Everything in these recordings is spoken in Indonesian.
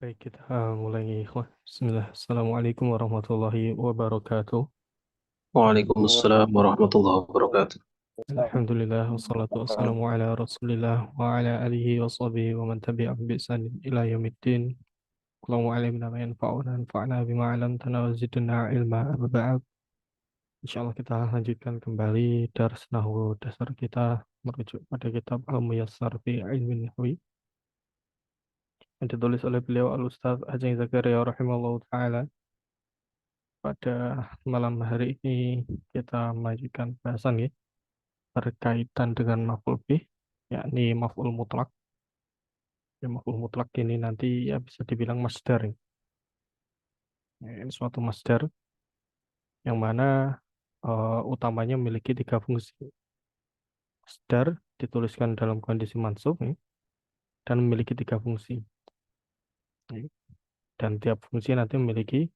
Baik, kita mulai ikhwah. Bismillah. Assalamualaikum warahmatullahi wabarakatuh. Waalaikumsalam warahmatullahi wabarakatuh. Alhamdulillah, wassalatu wassalamu ala rasulillah wa ala alihi wa sahbihi wa man tabi'ahum bi ihsanin ila yaumiddin. Allahumma alimna ma yanfa'una anfa'na bima 'allamtana wa zidna ilma amma ba'd. Insyaallah kita lanjutkan kembali dars nahwu dasar kita merujuk pada kitab Al-Muyassar fi Ilmin Nahwi yang ditulis oleh beliau Al-Ustaz Ajeng Zakaria rahimahullah taala. Pada malam hari ini kita melanjutkan bahasan ya, berkaitan dengan maf'ul bih, yakni maf'ul mutlak. Ya, maf'ul mutlak ini nanti ya bisa dibilang masdar ya. Ya, ini suatu masdar yang mana utamanya memiliki tiga fungsi. Masdar dituliskan dalam kondisi mansub ya, dan memiliki tiga fungsi. Ya. Dan tiap fungsi nanti memiliki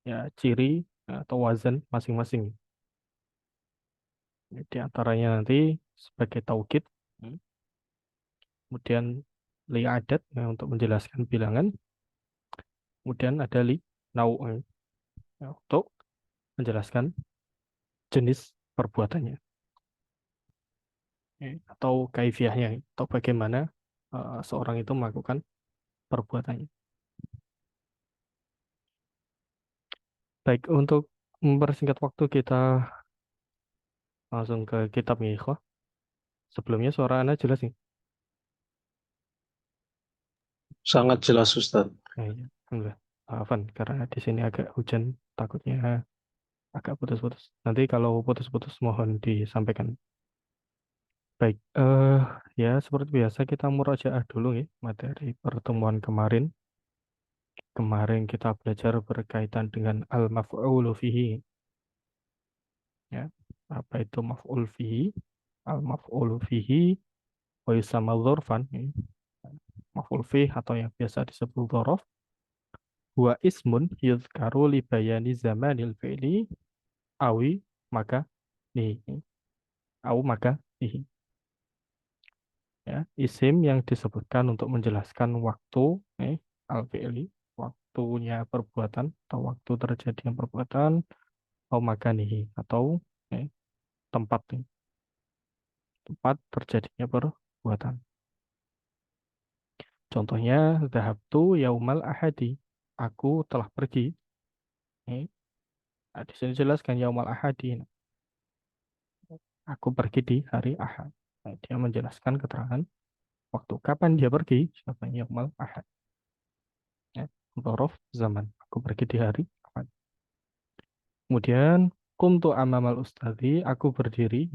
ya ciri atau wazan masing-masing. Ya, di antaranya nanti sebagai taukid, ya. Kemudian li adat ya, untuk menjelaskan bilangan, kemudian ada li nau ya, untuk menjelaskan jenis perbuatannya ya, atau kaifiahnya atau bagaimana seorang itu melakukan perbuatannya. Baik, untuk mempersingkat waktu kita langsung ke kitabnya ikhwah. Sebelumnya suara Anda jelas nih. Sangat jelas Ustaz. Nah, iya. Alhamdulillah. Afan, karena di sini agak hujan, takutnya agak putus-putus. Nanti kalau putus-putus mohon disampaikan. Baik, ya seperti biasa kita murojaah dulu ya materi pertemuan kemarin. Kemarin kita belajar berkaitan dengan al-maf'ulu fihi. Ya, apa itu maf'ul fihi? Al-maf'ulu fihi wa yusamma dzarfan. Ya. Maf'ul fihi atau yang biasa disebut dzaraf. Huwa ismun yudhkaru li bayani zamanil fi'li awi maka nihi. Au maka nihi. Ya, isim yang disebutkan untuk menjelaskan waktu al-fi'li, waktunya perbuatan atau waktu terjadinya perbuatan, atau makanihi atau eh, tempat tempat terjadinya perbuatan. Contohnya zahabtu yaumal ahadi. Aku telah pergi. Eh, nah, di sini jelaskan yaumal ahadi. Aku pergi di hari Ahad. Nah, dia menjelaskan keterangan waktu kapan dia pergi. Siapa yaumal ahad. Dhorof zaman. Aku pergi di hari Ahad. Kemudian kumtu amamal ustadi. Aku berdiri.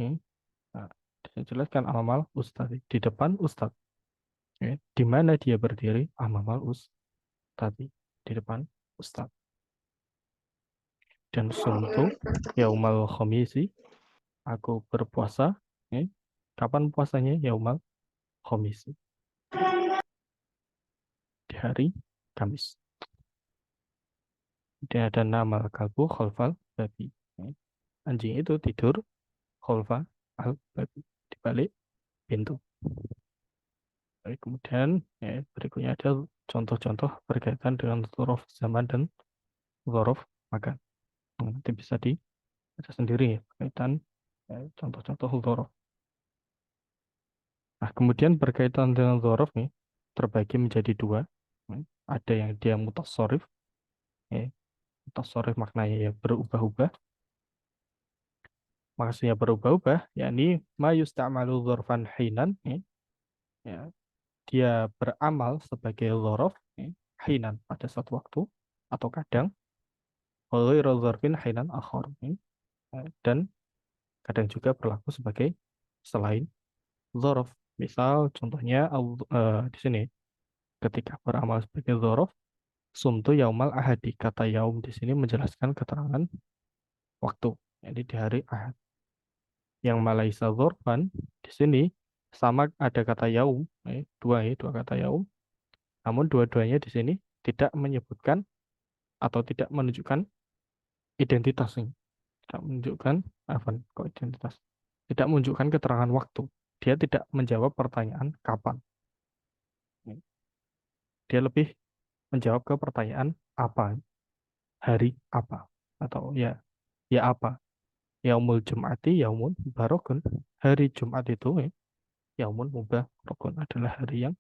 Nah, dijelaskan amamal ustadi. Di depan ustad. Di mana dia berdiri? Amamal ustadi. Di depan ustad. Dan sumtu yaumal khomisi. Aku berpuasa. Eh, Kapan puasanya? Yaumal khomisi. Di hari Kamis. Dia ada nama kalbu kholfal babi. Anjing itu tidur kholfa al babi. Di balik pintu. Baik, kemudian berikutnya ada contoh-contoh berkaitan dengan dzaraf zaman dan dzaraf makan. Nanti bisa dibaca sendiri ya, berkaitan contoh-contoh dzaraf. Nah, kemudian berkaitan dengan dzaraf nih, terbagi menjadi dua. Ada yang dia mutasorif, ya, mutasorif maknanya ya berubah-ubah. Maksudnya berubah-ubah, yakni ma yusta'malu dzarfan hinan, ya, dia beramal sebagai dzaraf, hinan pada suatu waktu atau kadang, ghairu dzarfin hinan akhar, dan kadang juga berlaku sebagai selain dzaraf. Misal contohnya di sini ketika beramal sebagai dzaraf sumtu yaumal ahadi. Kata yaum di sini menjelaskan keterangan waktu. Jadi di hari Ahad. Yang malaisa dzarfan di sini sama ada kata yaum, dua kata yaum. Namun dua-duanya di sini tidak menyebutkan atau tidak menunjukkan identitas ini. Tidak menunjukkan apa kok identitas. Tidak menunjukkan keterangan waktu. Dia tidak menjawab pertanyaan kapan. Dia lebih menjawab ke pertanyaan apa, hari apa, atau ya apa. Yaumul Jum'ati yaumun barakun. Hari Jumat itu yaumun mubarakun adalah hari yang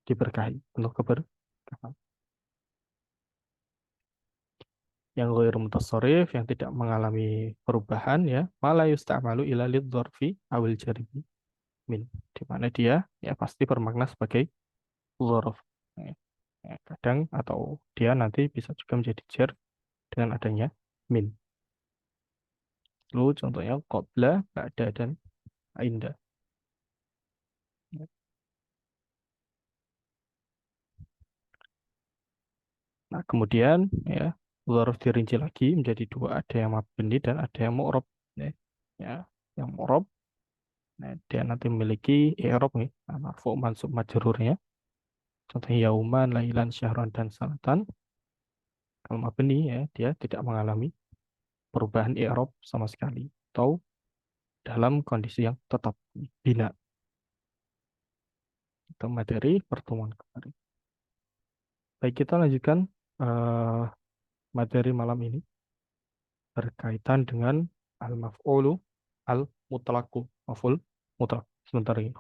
diberkahi, penuh keberkahan. Yang ghairu mutasarrif, yang tidak mengalami perubahan, ya mala yusta'malu ila lidzarfi awil jaribi min, di mana dia pasti bermakna sebagai dzarf. Ya, kadang atau dia nanti bisa juga menjadi jar dengan adanya min. Lalu contohnya qabla, ba'da, dan inda. Nah, kemudian dzarf dirinci lagi menjadi dua, ada yang mabni dan ada yang mu'rab. Ya, ya, yang mu'rab, nah, dia nanti memiliki i'rab nih, nah, marfu, mansub, majrurnya. Contohnya yauman, lailan, syahran, dan sanatan. Kalau mabni dia tidak mengalami perubahan i'rab sama sekali atau dalam kondisi yang tetap bina. Itu materi pertemuan kemarin. Baik, kita lanjutkan eh, materi malam ini berkaitan dengan al-maf'ulu al-mutlaqu, maf'ul mutlaq. Sebentar ini.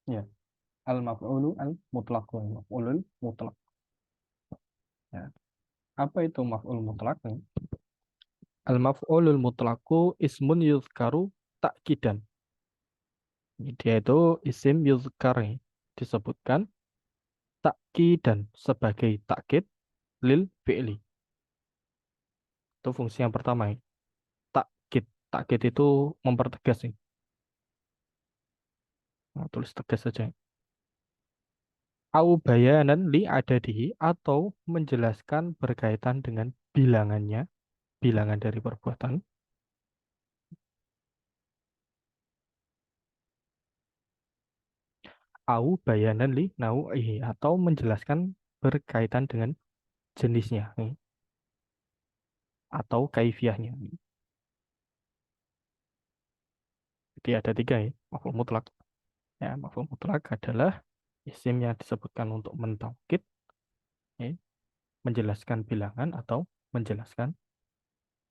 Ya, al-maf'ulu al-mutlaqu, maf'ulul mutlaq. Ya. Apa itu maf'ul mutlaq? Al-maf'ulul mutlaqu ismun yuzkaru ta'kidan. Dia itu isim yuzkar, disebutkan ta'kidan sebagai takkid lil fi'li. Itu fungsi yang pertama. Takkid. Takkid itu mempertegas nih. Nah, tulis tegas saja. Au bayanan li adadihi, atau menjelaskan berkaitan dengan bilangannya, bilangan dari perbuatan. Au bayanan li nau'ihi, atau menjelaskan berkaitan dengan jenisnya nih, atau kaifiahnya. Jadi ada tiga ya, maf'ul mutlak. Ya, maf'ul mutlak adalah isim yang disebutkan untuk mentaukid, ya, menjelaskan bilangan atau menjelaskan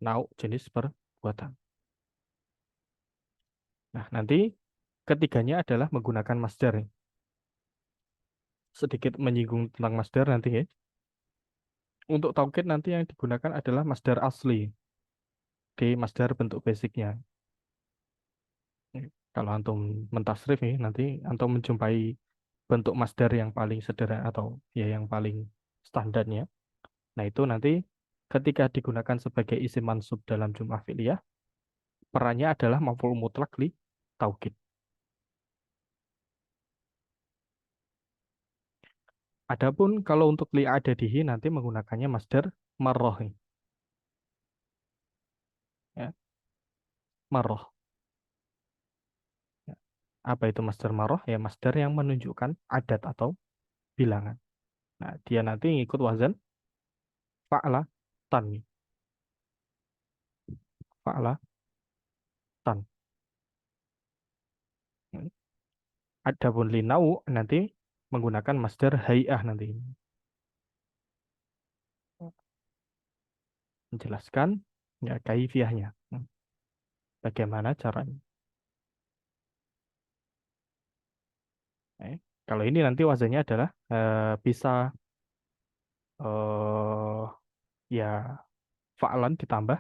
nau' jenis perbuatan. Nah, nanti ketiganya adalah menggunakan masdar. Sedikit menyinggung tentang masdar nanti ya. Untuk taukid nanti yang digunakan adalah masdar asli, di masdar bentuk basicnya. Kalau antum mentasrif nih, nanti antum menjumpai bentuk masdar yang paling sederhana atau yang paling standarnya. Nah, itu nanti ketika digunakan sebagai isim mansub dalam jumlah fi'liyah, perannya adalah maf'ul mutlak li taukid. Adapun kalau untuk li adadihi nanti menggunakannya masdar marroh, ya, marroh. Ya. Apa itu masdar marroh? Ya, masdar yang menunjukkan adat atau bilangan. Nah, dia nanti ngikut wazan fa'la tan, fa'la tan. Adapun linau nanti menggunakan masdar hay'ah nanti, menjelaskan kaifiahnya. Bagaimana caranya. Eh, Kalau ini nanti wazannya adalah bisa eh ya fa'lan ditambah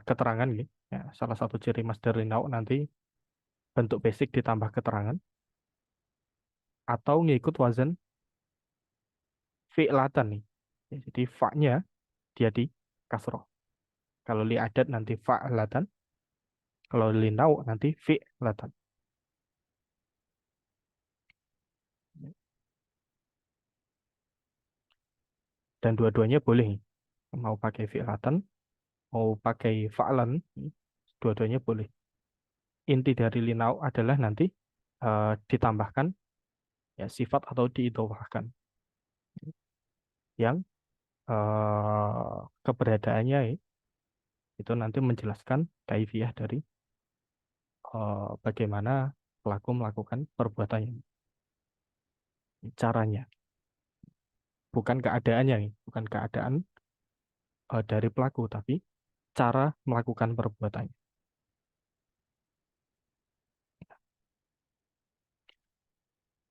keterangan gitu. Ya, salah satu ciri masdar linau nanti bentuk basic ditambah keterangan, atau ngikut wazan fi'latan nih. Ya, jadi fa-nya dia di kasroh. Kalau li adat nanti fa'latan, kalau li nau nanti fi'latan. Dan dua-duanya boleh. Mau pakai fi'latan, mau pakai fa'lan, dua-duanya boleh. inti dari linau adalah nanti ditambahkan ya sifat atau diidhofahkan yang keberadaannya itu nanti menjelaskan kaifiyah dari bagaimana pelaku melakukan perbuatannya, caranya, bukan keadaannya, bukan keadaan dari pelaku, tapi cara melakukan perbuatannya.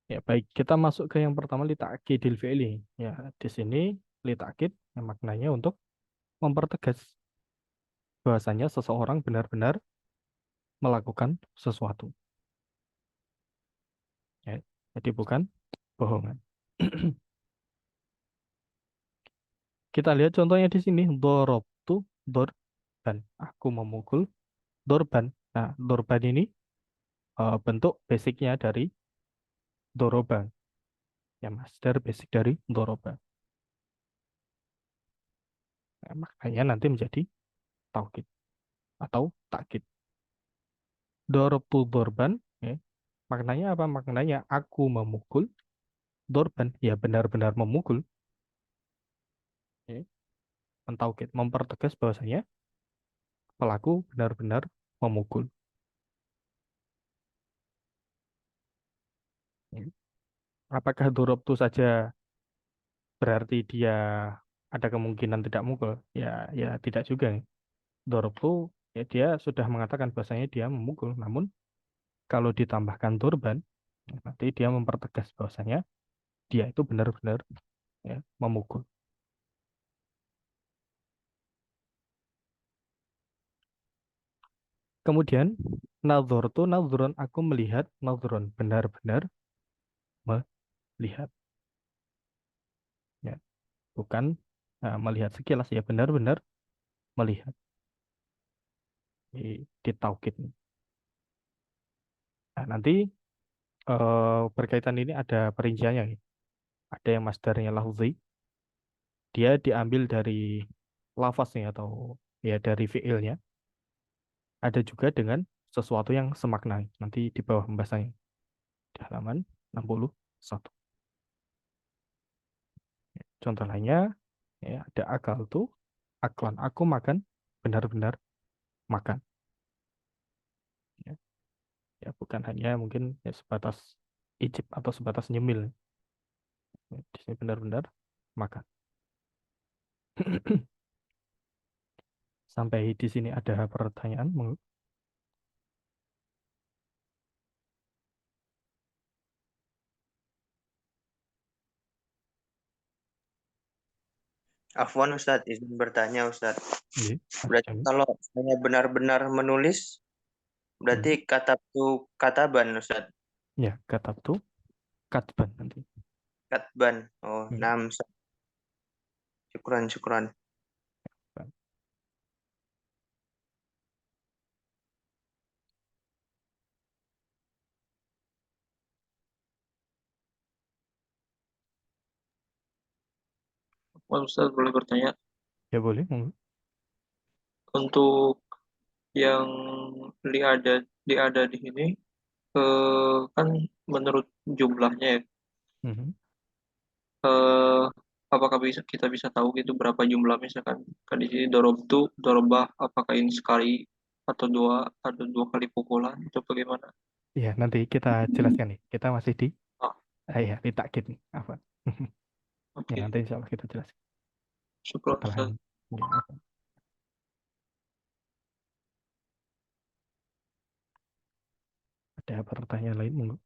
Ya, baik, kita masuk ke yang pertama litakidil fi'li. Ya, di sini litakid yang maknanya untuk mempertegas bahwasanya seseorang benar-benar melakukan sesuatu. Ya, jadi bukan bohongan. Kita lihat contohnya di sini, dorobtu dorban. Aku memukul dorban. Nah, dorban ini bentuk basicnya dari doroba. Ya, master basic dari doroba. Nah, makanya nanti menjadi taukid atau takkid. Dorobtu dorban, ya. Maknanya apa? Maknanya aku memukul dorban. Ya, benar-benar memukul. Ya. Mentaukid, mempertegas bahwasanya pelaku benar-benar memukul. Ya. Apakah dorobtu saja berarti dia ada kemungkinan tidak mukul? Ya, ya tidak juga. Dorobtu ya dia sudah mengatakan bahwasanya dia memukul. Namun kalau ditambahkan turban, nanti dia mempertegas bahwasanya dia itu benar-benar ya, memukul. Kemudian nazar tuh nazron, aku melihat nazron, benar-benar melihat, ya, bukan melihat sekilas, ya benar-benar melihat di taukid. Nah, nanti berkaitan ini ada perinciannya, ya. Ada yang masdarnya lafzi, dia diambil dari lafaznya atau ya dari fiilnya. Ada juga dengan sesuatu yang semakna. Nanti di bawah pembahasannya di halaman 61. Contoh lainnya, ya, ada akal tuh, aklan, aku makan, benar-benar makan. Ya, ya bukan hanya mungkin ya sebatas icip atau sebatas nyemil. Ya, di sini benar-benar makan. Sampai di sini ada pertanyaan. Afwan Ustadz, izin bertanya Ustadz. Iya, Berarti Jami. kalau saya benar-benar menulis, berarti kataban Ustadz. Ya, kata tuh katban nanti. Katban. Oh, Hmm. nam. Syukran, syukran. Ustaz boleh bertanya, Ya boleh. untuk yang diada di sini, kan menurut jumlahnya ya, Mhm. eh, apakah kita bisa tahu gitu berapa jumlah, misalkan kan di sini dorobtu, dorobah, apakah ini sekali atau dua kali pukulan itu bagaimana? Ya, nanti kita jelaskan nih. Kita masih di Ah, ya di takkid nih. Apa? Ya, oke. nanti insya Allah kita jelaskan Syukran setelah Ustaz. ini. Ya, apa? Ada pertanyaan lain? Monggo.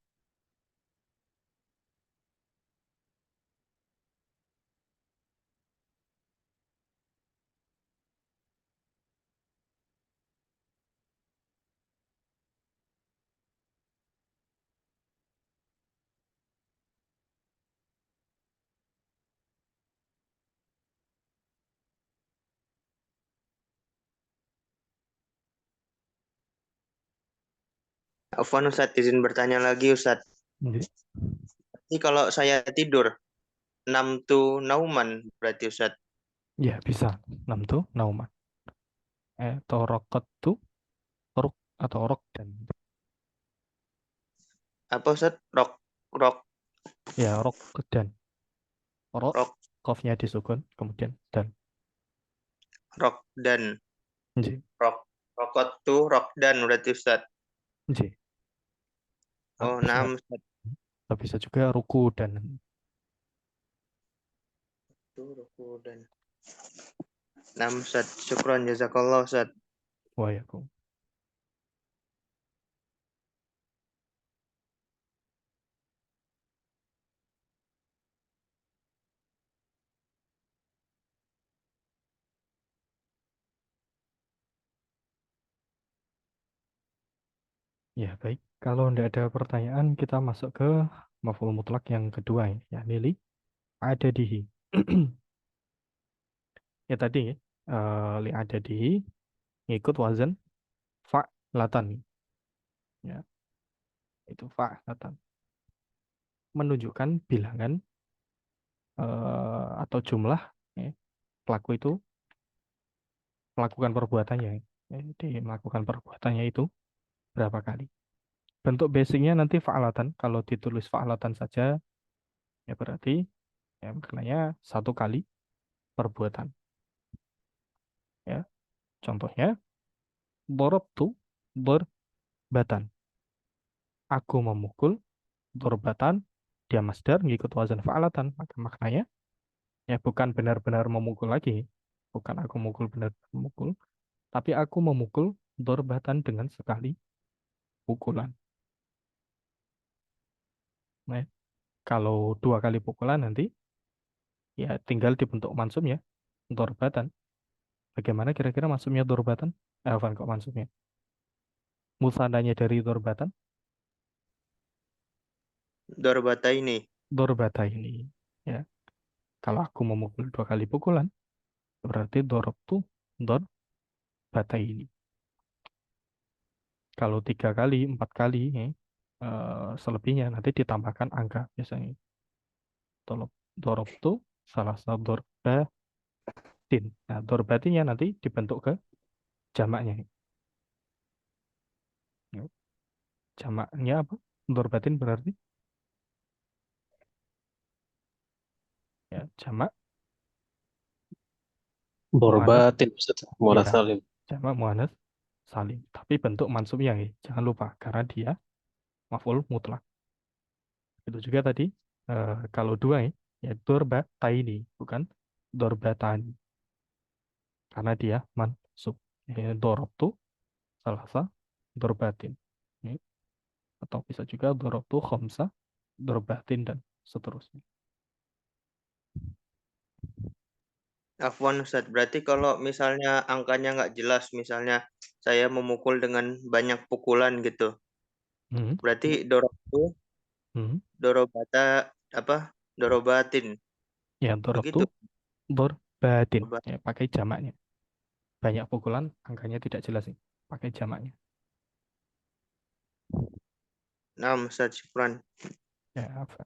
Afwan Ustadz, izin bertanya lagi Ustadz. Oke. Ini kalau saya tidur, nam tu nauman berarti Ustadz. Ya, bisa. 6 tuh nauman. Atau rokot tuh ruk atau rok dan apa Ustaz? Rok Ya, rok dan. Rok, rok kofnya disukun, kemudian dan. dan Nji, rokot tuh dan berarti Ustaz. nji. Oh, Bisa, naam Ustaz. bisa juga ruku dan. Tuh roku dan. Naam Ustaz. Syukron jazakallah Ustaz. Wayakum. Ya, baik. Kalau tidak ada pertanyaan, kita masuk ke maf'ul mutlak yang kedua ini, ya, nili ada dihi. Ya tadi ya, li ada dihi ngikut wazan fa'latan. Ya, itu fa'latan. Menunjukkan bilangan atau jumlah ya, pelaku itu melakukan perbuatannya. Ya, jadi melakukan perbuatannya itu berapa kali. Bentuk basicnya nanti fa'latan. Kalau ditulis fa'latan saja, ya berarti ya maknanya satu kali perbuatan. Ya, contohnya, dorobtu dorbatan. Aku memukul dorbatan, dia masdar ngikut wazan fa'latan. Maka maknanya ya bukan benar-benar memukul lagi. Bukan aku mukul benar-benar memukul, tapi aku memukul dorbatan dengan sekali pukulan. Nah, kalau dua kali pukulan nanti ya tinggal dibentuk mansubnya dorbatan. Bagaimana kira-kira mansubnya dorbatan? Afwan, kok mansubnya? Musananya dari dorbatan? Dorbata ini. Dorbata ini. Ya, kalau aku memukul dua kali pukulan, berarti dorobtu dorbata ini. Kalau tiga kali, empat kali, ya, selebihnya nanti ditambahkan angka biasanya. Dorobtu salah satu dorbatin. Nah, dorbatinnya nanti dibentuk ke jamaknya. Ya, jamaknya apa? Dorbatin berarti ya jamak muannas, Dorbatin Ustaz. ya Muhammad Salim. jamak muannas salim. Tapi bentuk mansubnya ya, jangan lupa karena dia maf'ul mutlak. Itu juga tadi kalau dua ya dorbataini bukan dorbatani karena dia mansub. Ya, dorobtu salasa dorbatin. Ya, atau bisa juga dorobtu khamsa dorbatin dan seterusnya. Afwan Ustaz. Berarti kalau misalnya angkanya nggak jelas, misalnya saya memukul dengan banyak pukulan gitu. Hmm, Berarti dorok tuh hmm. dorobata apa? Dorobatin. Ya, dorobtu Begitu. dorbatin. Dorobat. Ya, pakai jamaknya. Banyak pukulan, angkanya tidak jelas nih. Pakai jamaknya. Naam Ustaz. Syukran. Ya, apa?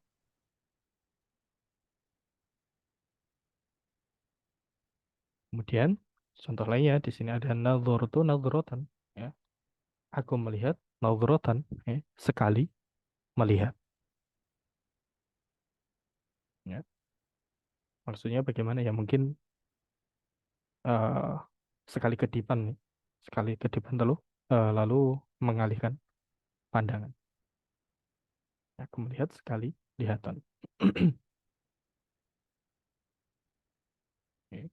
Kemudian, contoh lainnya, di sini ada nadhurtu nadhrotan. Ya, aku melihat nadhrotan, ya, sekali melihat. Ya, maksudnya bagaimana ya? Mungkin eh, sekali kedipan nih. Sekali kedipan lalu mengalihkan pandangan. Aku melihat sekali lihatan. Ya,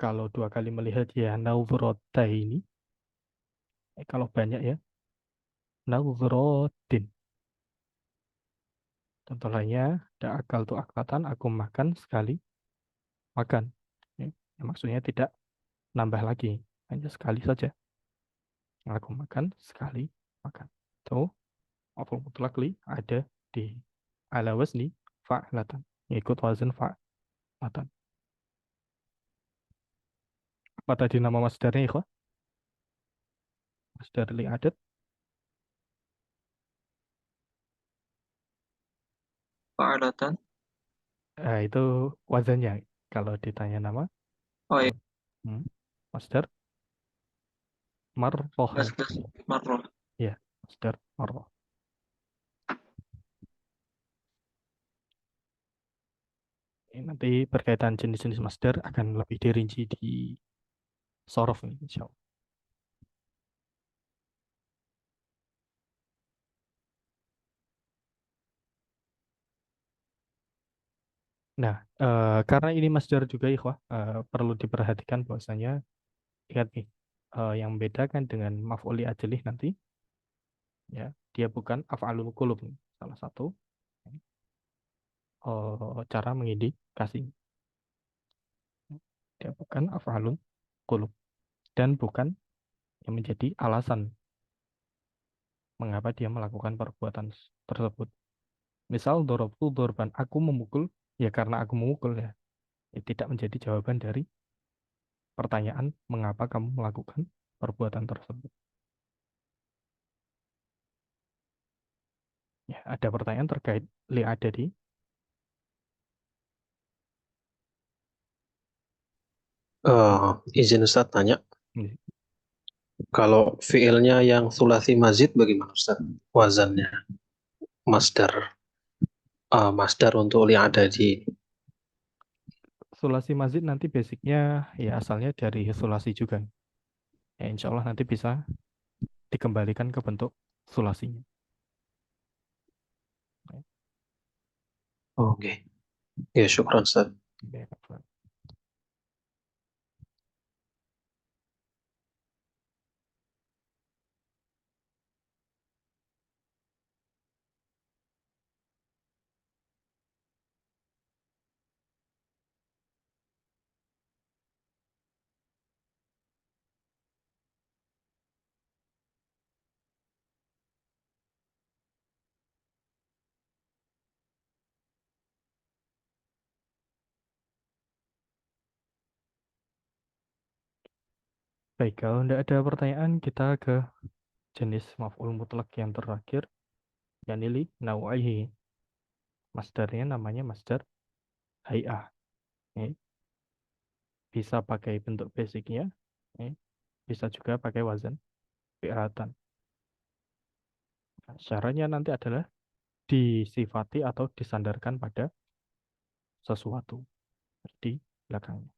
kalau dua kali melihat ya nadhrota ini. Kalau banyak ya nadhrotin. Contoh lainnya, ada akal tuh aklatan, aku makan sekali makan. Ya, ya, maksudnya tidak nambah lagi, hanya sekali saja. Aku makan sekali makan. Tuh, maf'ul mutlak li ada di ala wazni fa'latan. Ikut wazan fa'latan. Apa tadi nama masdarnya, ikhwah? Masdar li adat. Fa'alatan. Itu wazannya. Kalau ditanya nama, Oh iya, hmm, masdar marrohan. das marroh. Ya, masdar marroh. Nanti berkaitan jenis-jenis masdar akan lebih dirinci di sorof nih, insya Allah. Nah, karena ini masdar juga ikhwah, perlu diperhatikan bahwasanya ingat nih, yang membedakan dengan maf'uli ajlih nanti, ya, dia bukan af'alul qulub nih. Salah satu cara mengindikasi. Dia bukan af'alul qulub dan bukan yang menjadi alasan mengapa dia melakukan perbuatan tersebut. Misal dorobtu dorban, aku memukul, ya karena aku memukul ya. Tidak menjadi jawaban dari pertanyaan mengapa kamu melakukan perbuatan tersebut. Ya, ada pertanyaan terkait li ada di Izin Ustaz tanya, ini. kalau fiilnya yang sulasi mazid bagaimana Ustaz? Wazannya, masdar, masdar untuk li'adadi. Sulasi mazid nanti basicnya ya asalnya dari sulasi juga. Ya, insya Allah nanti bisa dikembalikan ke bentuk sulasinya. Oke. Ya, syukran Ustaz. Ya, baik, kalau tidak ada pertanyaan, kita ke jenis maf'ul mutlak yang terakhir, yang ini nawaihi. Masdarnya namanya masdar hay'ah. Ya. Bisa pakai bentuk basicnya, ya. Bisa juga pakai wazan fi'atan. Nah, syaratnya nanti adalah disifati atau disandarkan pada sesuatu di belakangnya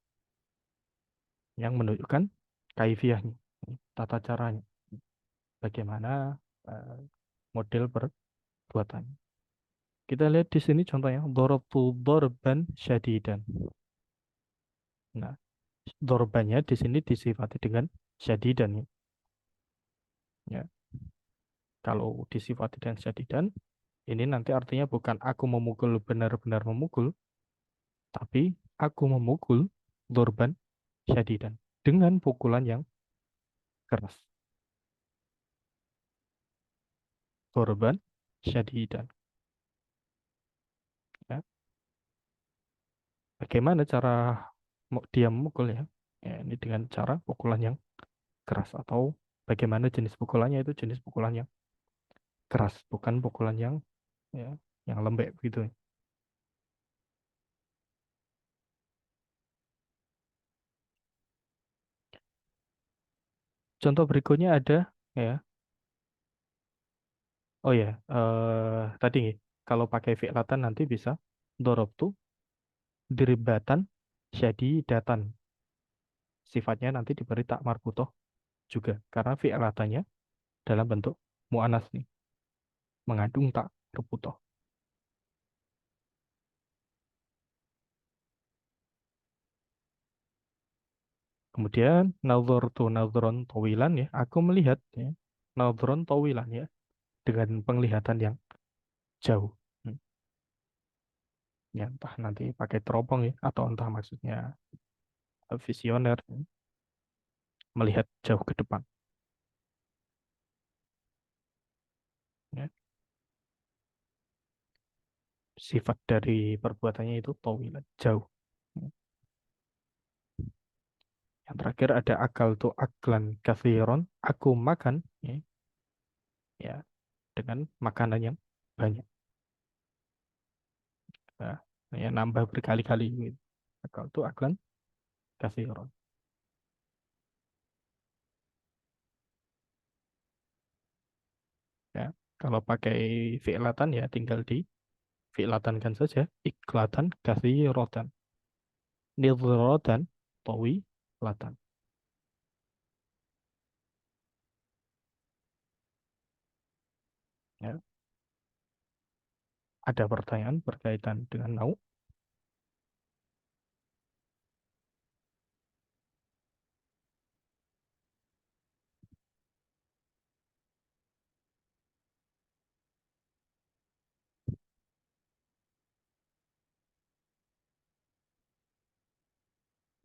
yang menunjukkan kaifiyahnya, tata caranya, bagaimana eh, model perbuatannya. Kita lihat di sini contohnya dorobtu dorban syadidan. Nah, dorbannya di sini disifati dengan syadidan ya. Ya, kalau disifati dengan syadidan, ini nanti artinya bukan aku memukul benar-benar memukul, tapi aku memukul dorban syadidan dengan pukulan yang keras. Dorban syadidan. Ya. Bagaimana cara dia memukul ya? Ya, ini dengan cara pukulan yang keras atau bagaimana jenis pukulannya itu jenis pukulan yang keras, bukan pukulan ya, yang lembek gitu. Contoh berikutnya ada ya. Oh ya, tadi nih, kalau pakai fi'latan nanti bisa dorobtu diribatan syadidatan. Sifatnya nanti diberi tak marbutoh juga karena fi'latannya dalam bentuk mu'anas nih, mengandung tak marbutoh. Kemudian nazartu nazron tawilan ya, aku melihat ya, nazron tawilan ya, dengan penglihatan yang jauh. Hmm. Ya, entah nanti pakai teropong ya, atau entah maksudnya visioner, ya, melihat jauh ke depan. Ya. Sifat dari perbuatannya itu tawilan, jauh. Ya. Yang terakhir ada akal tuh aklan kathiron, aku makan ya, ya dengan makanan yang banyak. Nah, ya nambah berkali-kali gitu. Akal tuh aklan kathiron. Ya, kalau pakai fi'latan ya tinggal di fi'latan kan saja, iklatan, kathiratan, nidhratan, tawilatan. Ya. Ada pertanyaan berkaitan dengan nau?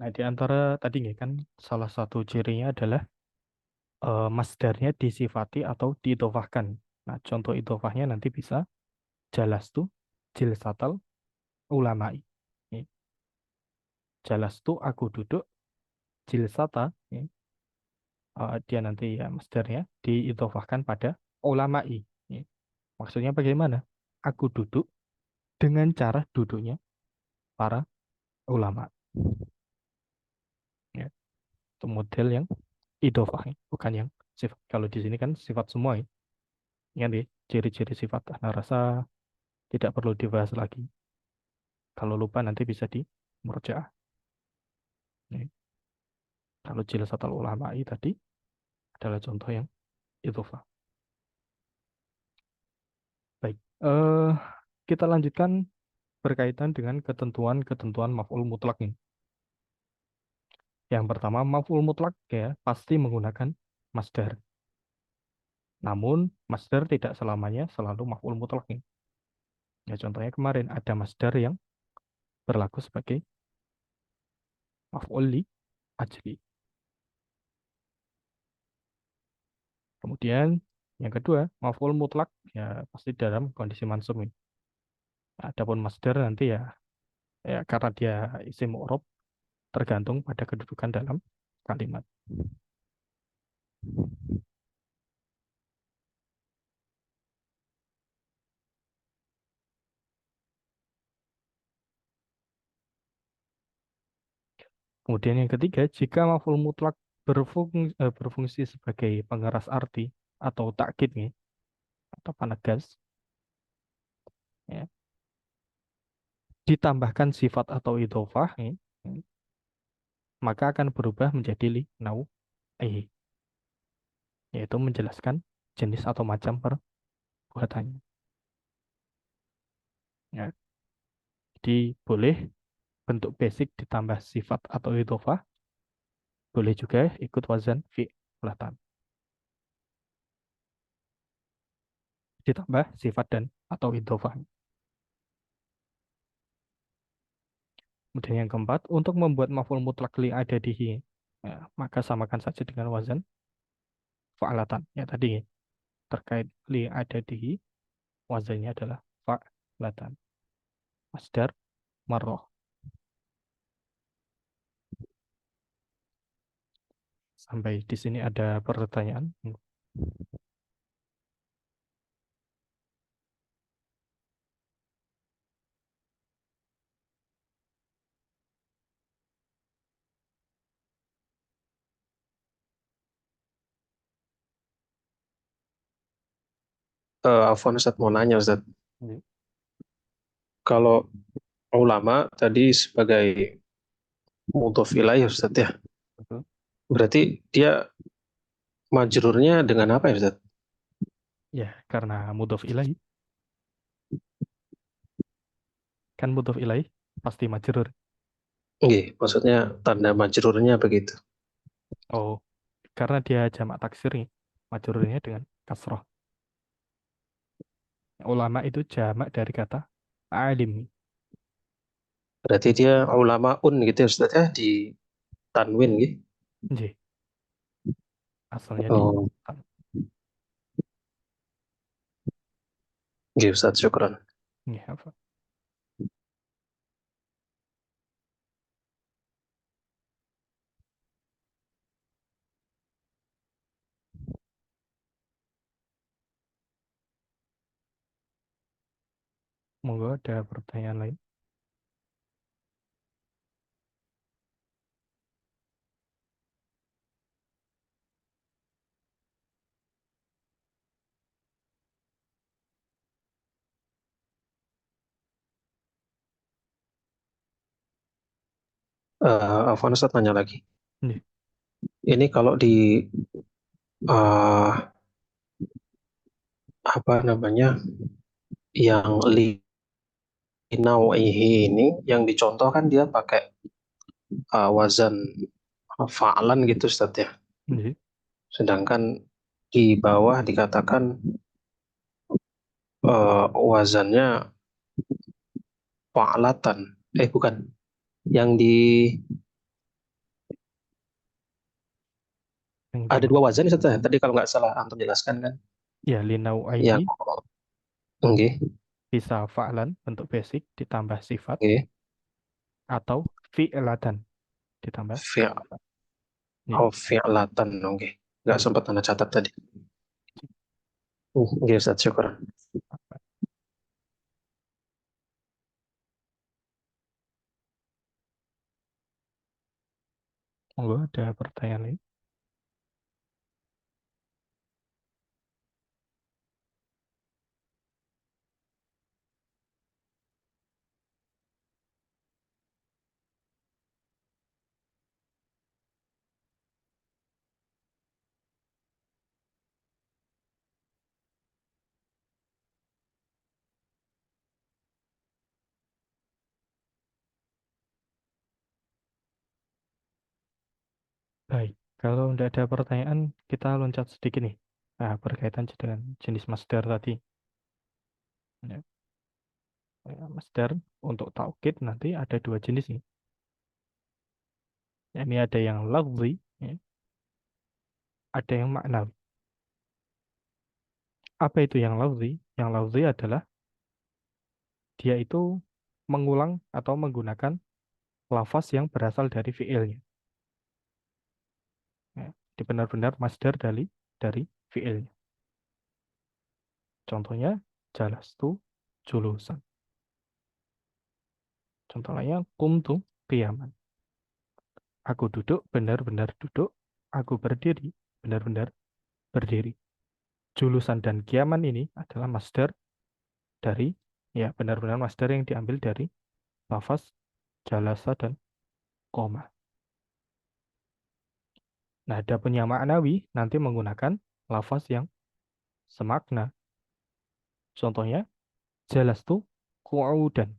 Nah, di antara tadi nih kan salah satu cirinya adalah masdarnya disifati atau diidhofahkan. Nah, contoh idhofahnya nanti bisa jelas tuh jilsatal ulama'i. Ini, jelas tuh aku duduk jilsata. Ini, dia nanti ya masdarnya diidhofahkan pada ulama'i. Ini, maksudnya bagaimana? Aku duduk dengan cara duduknya para ulama. Ya, itu model yang idhofah, bukan yang sifat. Kalau di sini kan sifat semua ya. Ingat nih, ciri-ciri sifat. Nah, rasa tidak perlu dibahas lagi. Kalau lupa nanti bisa di murojaah. Nih, kalau jilsatul ulama'i tadi adalah contoh yang idhofah. Baik, kita lanjutkan berkaitan dengan ketentuan-ketentuan maf'ul mutlak nih. Yang pertama, maf'ul mutlak ya pasti menggunakan masdar. Namun, masdar tidak selamanya selalu maf'ul mutlak nih. Ya, contohnya kemarin ada masdar yang berlaku sebagai maf'ul li ajli. Kemudian yang kedua, maf'ul mutlak ya pasti dalam kondisi mansub nih. Adapun masdar nanti ya karena dia isim mu'rab tergantung pada kedudukan dalam kalimat. Kemudian yang ketiga, jika maf'ul mutlak berfungsi sebagai pengeras arti atau takkid nih, atau penegas, ya, ditambahkan sifat atau idhofah, ya, maka akan berubah menjadi li nau yaitu menjelaskan jenis atau macam perbuatannya. Ya, jadi boleh bentuk basic ditambah sifat atau idhofah, boleh juga ikut wazan fi'latan. Ditambah sifat dan atau idhofah. Kemudian yang keempat, untuk membuat maf'ul mutlak li adadihi, ya, maka samakan saja dengan wazan fa'latan. Ya tadi terkait li adadihi, wazannya adalah fa'latan. Masdar marroh. Sampai di sini ada pertanyaan. Afwan Ustaz mau nanya Ustaz. Ya, Kalau ulama tadi sebagai mudhof ilaih Ustaz ya. betul. Berarti dia majrurnya dengan apa ya Ustaz? Ya, karena mudhof ilaih, kan mudhof ilaih pasti majrur. Nggih, maksudnya tanda majrurnya begitu. Oh, karena dia jamak taksir nih, majrurnya dengan kasroh. Ulama itu jamak dari kata alim. Berarti dia ulamaun gitu ya Ustaz ya di tanwin gitu. J. Asalnya di Oh, nggih Ustaz, syukran. ya, apa? Monggo ada pertanyaan lain. Afwan Ustaz tanya lagi. Nih, Ini kalau di eh, apa namanya yang linawaihi ini yang dicontohkan dia pakai wazan fa'lan gitu Ustaz ya. nih. Sedangkan di bawah dikatakan wazannya fa'latan. Bukan. Yang di Yang di ada dua wazan Ustaz ya. Tadi kalau nggak salah antum jelaskan kan. ya linau Yang aihi nggih, bisa fa'lan bentuk basic ditambah sifat nggih. atau fi'latan ditambah Fi' sifat. Nih, fi'latan nggih. Nggak nih. sempat anda catat tadi. Nggih Ustaz, syukur. Monggo ada pertanyaan lain? Baik, kalau tidak ada pertanyaan, kita loncat sedikit nih. Nah, berkaitan dengan jenis masdar tadi. Ya, masdar untuk taukid nanti ada dua jenis nih. Ini ada yang lafzi, ya, ada yang maknawi. Apa itu yang lafzi? Yang lafzi adalah dia itu mengulang atau menggunakan lafaz yang berasal dari fiilnya. Ya, di benar-benar masdar dari fiilnya. Contohnya jalastu julusan. Contoh lainnya kumtu qiyaman. Aku duduk benar-benar duduk. Aku berdiri benar-benar berdiri. Julusan dan qiyaman ini adalah masdar dari ya benar-benar masdar yang diambil dari lafaz jalasa dan koma. Nah, ada yang maknawi nanti menggunakan lafaz yang semakna. Contohnya jalastu qu'udan.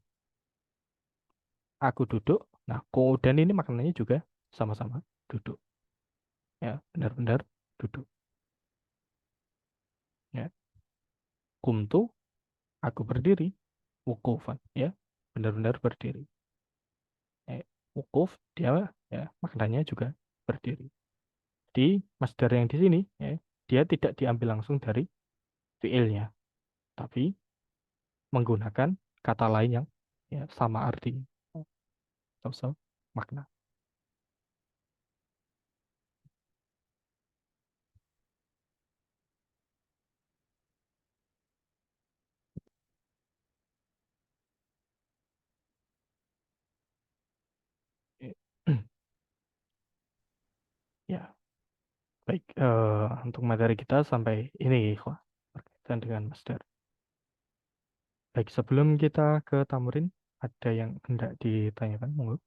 Aku duduk. Nah, qu'udan ini maknanya juga sama-sama duduk. Ya, benar-benar duduk. Ya, kumtu aku berdiri, wukufan, ya, benar-benar berdiri. Wukuf dia ya maknanya juga berdiri. Di masdar yang di sini ya, dia tidak diambil langsung dari fiilnya, tapi menggunakan kata lain yang ya sama artinya, atau makna. Ya, baik. Untuk materi kita sampai ini, ikhwah, berkaitan dengan masdar. Baik, sebelum kita ke tamrin, ada yang hendak ditanyakan, monggo.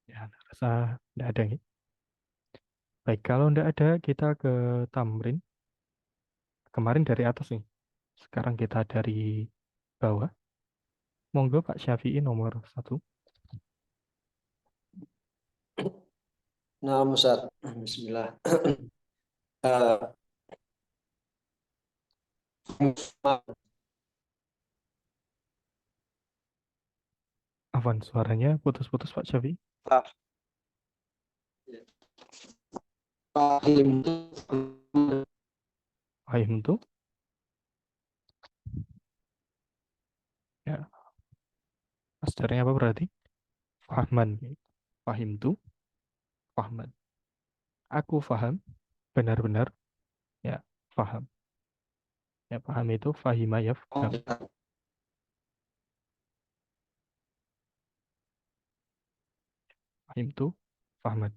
Ya, rasa tidak ada nih. Baik, kalau tidak ada, kita ke tamrin. Kemarin dari atas nih. Sekarang kita dari bawah. Monggo Pak Syafi'i nomor 1. Nah, Ustaz. Bismillah. Eh, Afwan, suaranya putus-putus Pak Syafi'i. Fahim Fahim tuh. Ya, masdarnya apa berarti? Fahman. Fahim tuh. Fahman. Aku faham. Benar-benar. Ya, faham. Ya, paham itu fahima ya faham. fahimtu, fahman.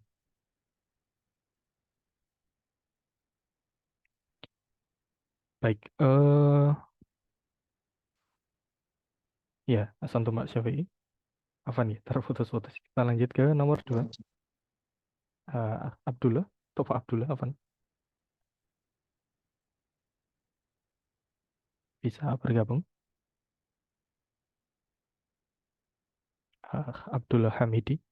Baik, ya, asantum Mbak Syafi'i. Afan ya, terputus-putus. Kita lanjut ke nomor 2. Abdullah, Tofa Abdullah, Afan. Bisa bergabung. Abdullah Hamidi.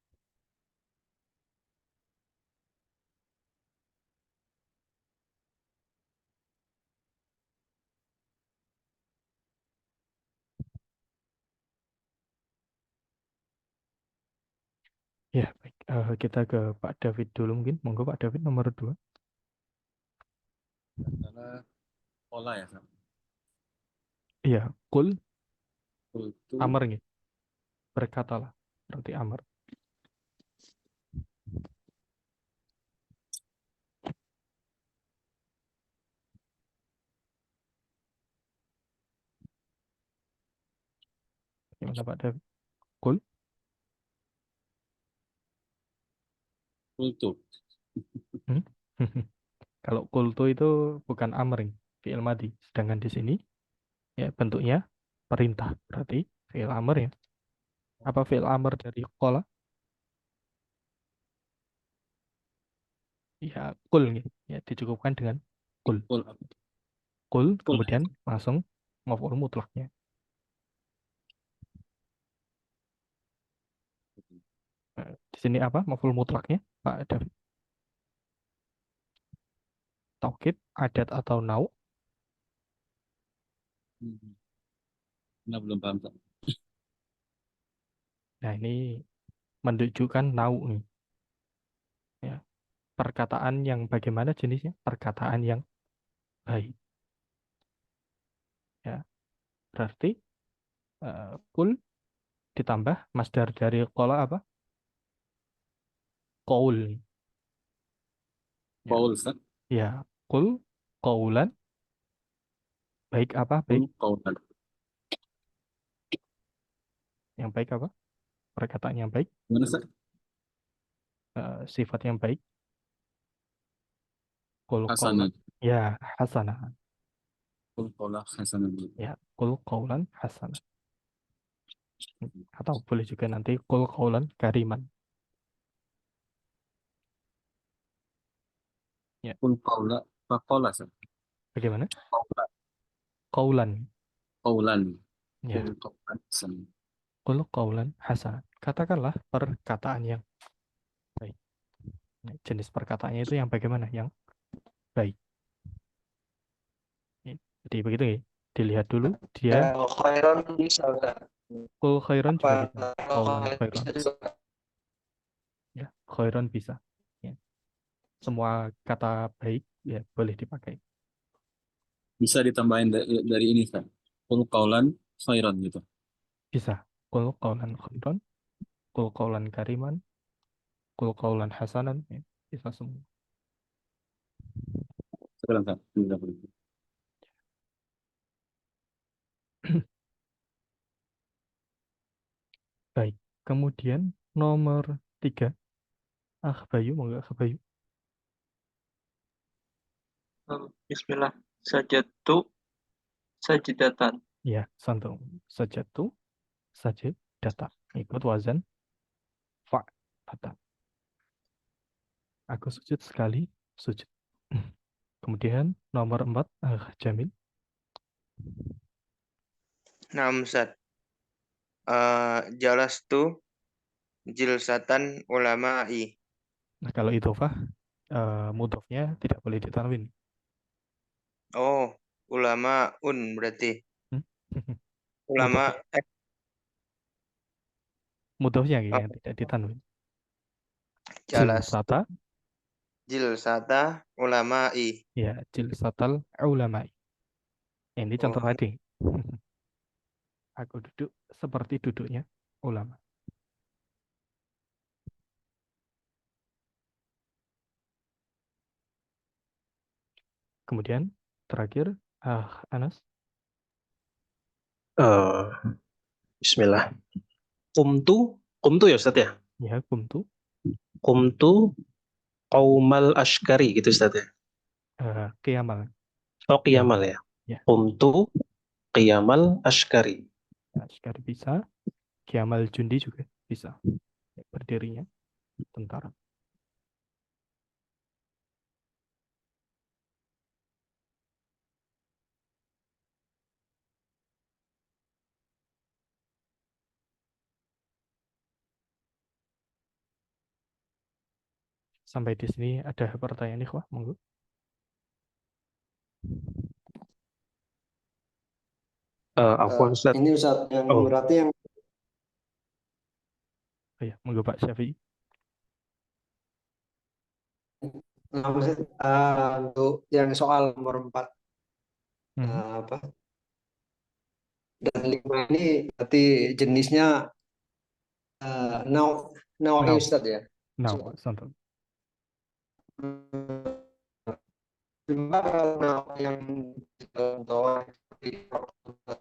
Ya, baik. Kita ke Pak David dulu mungkin. Monggo Pak David nomor 2. Adalah pola ya kan. Iya, kul, Itu amr nih. Berkatalah. Berarti amr. Gimana Pak David? Kul. kultur. Hmm? Kalau kultu itu bukan amr nih, fi'il madi. Sedangkan di sini ya bentuknya perintah. Berarti fi'il amr ya. Apa fi'il amr dari qala? Ya, kul nih. Ya, dicukupkan dengan kul. Kul, Kul, kul. kemudian langsung maf'ul mutlaknya. Di sini apa maf'ul mutlaknya, Pak David? Taukid, adat atau nau? Nah, belum paham Pak. Nah, ini menunjukkan nau nih. Ya, perkataan yang bagaimana jenisnya? Perkataan yang baik. Ya, berarti kul ditambah masdar dari qala apa? Qaul. Ya, Paul Ustaz. ya, kul qaulan baik apa? Baik. Kul kaulan. Yang baik apa? Perkataan yang baik, Gimana Ustaz? sifat yang baik. Kul Hasanah. qaulan. Ya, hasanah. Kul kaulah hasanah. Ya, kul qaulan hasanah. Atau boleh juga nanti kul qaulan kariman. Ya, Kul kaula. Pak kaula Ustaz. bagaimana? Kaula. Qaulan. Kaulan. Ya, Kul kaulan hasanah. kul qaulan hasanah. Katakanlah perkataan yang baik. Nah, jenis perkataannya itu yang bagaimana? Yang baik. Ya, jadi begitu ya. Dilihat dulu dia Khairon bisa nggak? kul khairan juga Apa bisa. Qaulan khairon khairan. bisa juga? Ya, khairan bisa. Ya. Semua kata baik ya boleh dipakai. Bisa ditambahin dari ini Ustaz. Kul kaulan khairan gitu. Bisa. Kul qaulan khairan, kul qaulan kariman, kul qaulan hasanan. Ya, bisa semua. Sekarang Ustaz. Tidak boleh. Baik. Kemudian nomor 3. Bayu, mau nggak Bayu? Bismillah. Sajatu sajidatan. Ya, santum. Sajatu, sajid, data. Ikut wazan, fa, data. Aku sujud sekali, sujud. Kemudian nomor 4, Jamil. Nah, Ustaz. Jalastu jilsatan ulama'i. Nah, kalau idhofah, mudhofnya tidak boleh ditanwin. Oh, ulamaun berarti. Hmm? Ulama Mudhofnya, mudhofnya yang tidak ditanwin. jalastu Jilsata, jilsata ulama'i. ya, jilsatal ulama. Ini Oh, contoh tadi. Aku duduk seperti duduknya ulama. Kemudian terakhir, Anas. Bismillah. Kumtu ya Ustaz ya? Ya, kumtu. Qumtu qaumal ashkari gitu Ustaz ya. Qiyamal. Oh, Ya, qiyamal ya. ya. Qumtu qiyamal ashkari. Askari bisa. Qiyamal jundi juga bisa. Berdirinya tentara. Sampai di sini ada pertanyaan ikhwah, monggo. Afwan Ustaz. Ini Ustaz, yang Oh, berarti yang Oh ya, monggo Pak Syafi'i. untuk yang soal nomor 4 apa dan 5 ini berarti jenisnya nawawi Now, Ustaz ya. now, santai. Cuma kalau yang contoh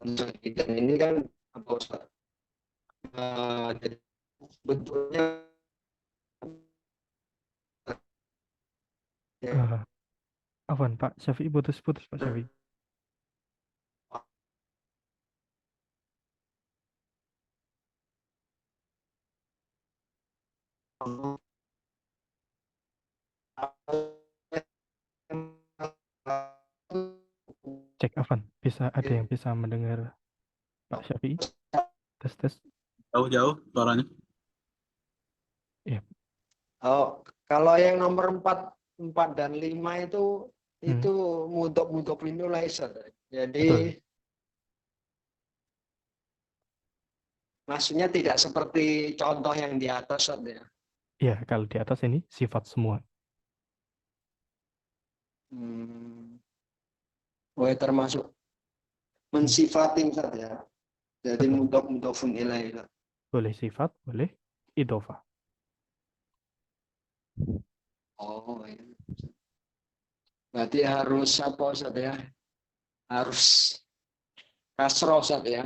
dan ini kan apa Ustaz? Jadi bentuknya Afwan, Pak Syafi'i putus-putus Pak Syafi'i. Cek Afwan, ada yang bisa mendengar Pak Syafi'i? Tes. Jauh-jauh suaranya. Iya. Oh, kalau yang nomor 4 dan 5 itu mudhof ilaih. Jadi Betul. maksudnya tidak seperti contoh yang di atas ya. Iya, kalau di atas ini sifat semua. Termasuk mensifatin saja. Jadi Betul. mudhofun ilaih. Boleh sifat, boleh idhofah. Oh, iya. Berarti harus apa Ustaz ya? Harus kasroh Ustaz ya.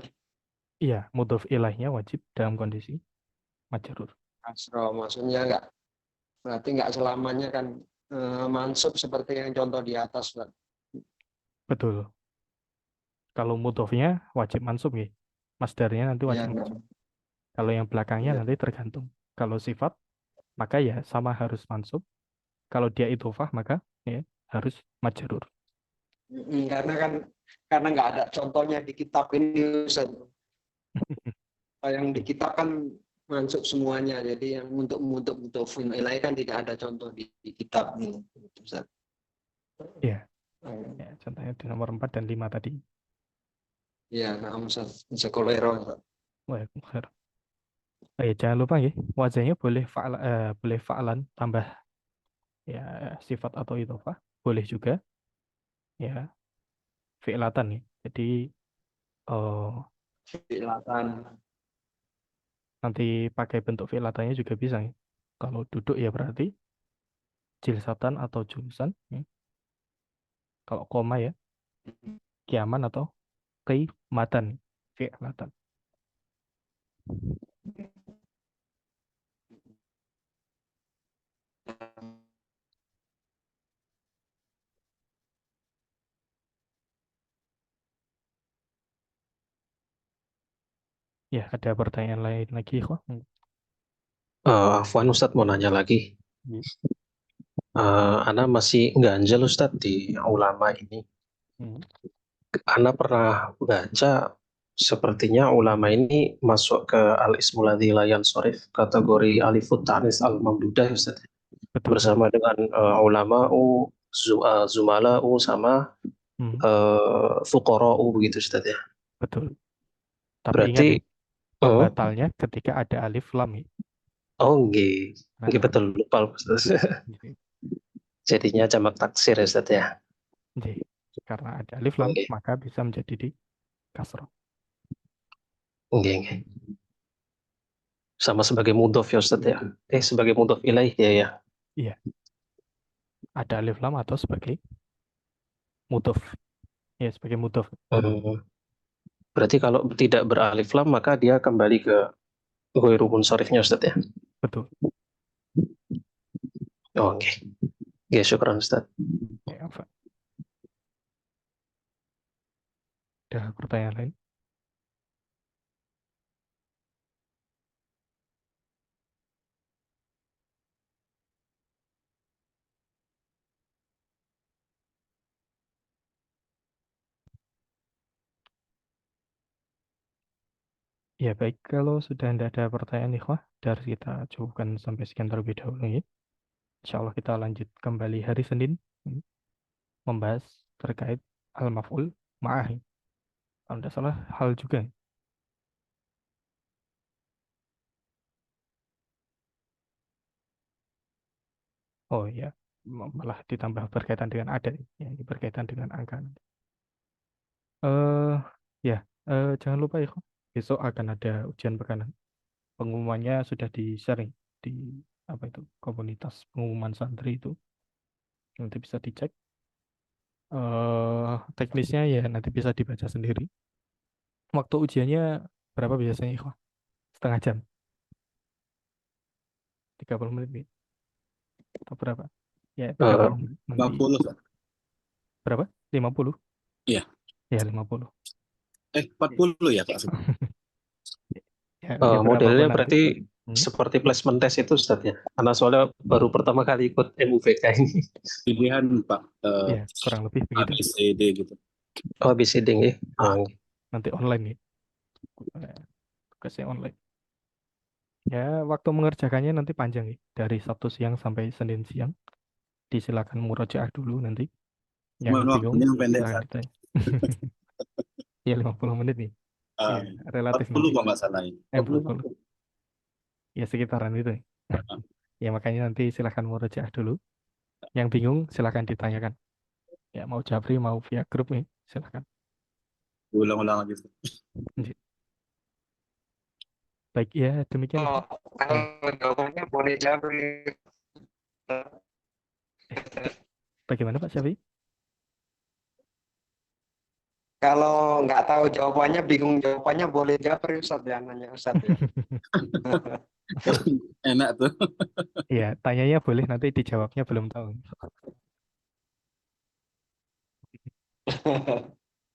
Iya, mudhof ilaihnya wajib dalam kondisi majrur. Kasroh maksudnya berarti nggak selamanya kan mansub seperti yang contoh di atas Ustaz. Betul. Kalau mudhofnya wajib mansub ya. Masdarnya nanti wajib Iya, mansub. Kalau yang belakangnya iya. nanti tergantung. Kalau sifat, maka ya sama harus mansub. Kalau dia idhofah, maka ya harus majrur. Karena nggak ada contohnya di kitab ini Ustaz. Yang di kitab kan mansub semuanya. Jadi yang untuk mudhofun ilaih kan tidak ada contoh di kitab ini Ustaz. Iya. Ya, contohnya di nomor 4 dan 5 tadi. Iya, nah Ustaz. Sekolero. Waalaikumsalam. Oh ya, jangan lupa ya, wajahnya boleh fa'lan tambah ya sifat atau idhofah, boleh juga ya fi'latan ya. Jadi Fi'latan. nanti pakai bentuk fi'latannya juga bisa ya. Kalau duduk ya berarti jilsatan atau julusan ya. Kalau koma ya kiaman atau qimatan fi'latan. Ya, ada pertanyaan lain lagi kok. Afwan Ustadz mau nanya lagi. Ana masih ganjel Ustadz di ulama ini. Ana pernah baca sepertinya ulama ini masuk ke al-ismul ladzi la yansorif, kategori alifut ta'nis al-mamdudah Ustadz. Betul. Bersama dengan ulama'u, zumala'u sama fuqara'u begitu Ustadz ya. Betul. Tapi Berarti ingat ya, pembatalnya ketika ada alif lam ya. oh nggih betul lupa Ustadz. Jadinya jamak taksir ya Ustadz ya. Karena ada alif lam maka bisa menjadi di kasroh. Nggih. Sama sebagai mudhof ya Ustadz ya. Sebagai mudhof ilaih ya. Iya. Ada alif lam atau sebagai mudhof. Ya, sebagai mudhof. Berarti kalau tidak beralif lam maka dia kembali ke ghairu munsharifnya Ustadz ya. Betul. Oke. Ya, syukran Ustaz. Ya, Pak. Ada pertanyaan lain? Ya baik, kalau sudah tidak ada pertanyaan ikhwah, dari kita cukupkan sampai sekian terlebih dahulu ya. Insya Allah kita lanjut kembali hari Senin membahas terkait al-maf'ul ma'ah. Kalau tidak salah hal juga. Oh ya, malah ditambah berkaitan dengan adat, ya, ini berkaitan dengan angka. Eh ya, jangan lupa ya, besok akan ada ujian pekanan. Pengumumannya sudah di-sharing di apa itu komunitas pengumuman santri itu. Nanti bisa dicek. Teknisnya ya nanti bisa dibaca sendiri. Waktu ujiannya berapa biasanya, ikhwah? Setengah jam, 30 menit nih. Atau berapa? Ya, 30 menit. Nanti 50 kan? berapa? 50? Iya. Ya, 50. 40 ya Kak? Ya, Modelnya berapapun nanti. berarti seperti placement test itu Ustaz ya? Karena soalnya baru pertama kali ikut MUBK ini. Pilihan Pak, Ya, kurang lebih A, begitu. B, C, D gitu. Oh, BCD ya. Nanti online nih. Tugasnya online. Ya, waktu mengerjakannya nanti panjang ya. Dari Sabtu siang sampai Senin siang. Disilakan murojaah dulu nanti. Yang Cuman bingung, waktunya yang pendek silakan kan? ditanya. Ya, 50 menit nih. Ya, relatif 40 nanti. kalau nggak salah ini. 40. Ya, sekitaran itu. Ya, makanya nanti silakan murojaah dulu. Yang bingung silakan ditanyakan. Ya, mau Jafri, mau via grup nih, silakan. Ulang-ulang lagi. Baik, ya demikian. Kalau jawabannya boleh Jafri. Bagaimana Pak Syafi? Kalau nggak tahu jawabannya, bingung jawabannya, boleh Jafri Ustaz ya, nanya Ustaz ya. Enak tuh. Iya, tanyanya boleh, nanti dijawabnya belum tahu.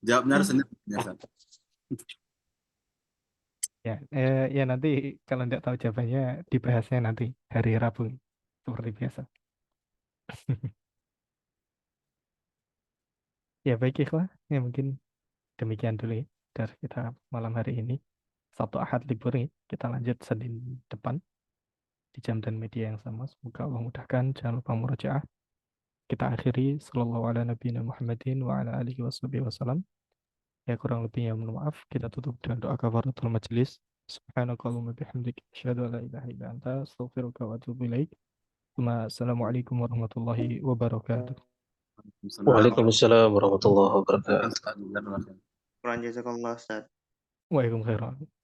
Jawabnya harus Senin. Biasa. Ya, ya nanti kalau tidak tahu jawabannya dibahasnya nanti hari Rabu seperti biasa. Ya baik ikhwah, ya mungkin demikian dulu ya dari kita malam hari ini. Sabtu Ahad libur nih, kita lanjut Senin depan di jam dan media yang sama. Semoga Allah mudahkan. Jangan lupa murojaah. Kita akhiri sallallahu ala nabiyina Muhammadin wa ala alihi wasallam. Ya kurang lebihnya mohon maaf. Kita tutup dengan doa kafaratul majelis. Subhanakallahumma bihamdik asyhadu an la ilaha illa anta astaghfiruka wa atubu ilaik. Assalamualaikum warahmatullahi wabarakatuh. Waalaikumsalam warahmatullahi wabarakatuh. Kurang jazakallah Ustaz. Waalaikumsalam.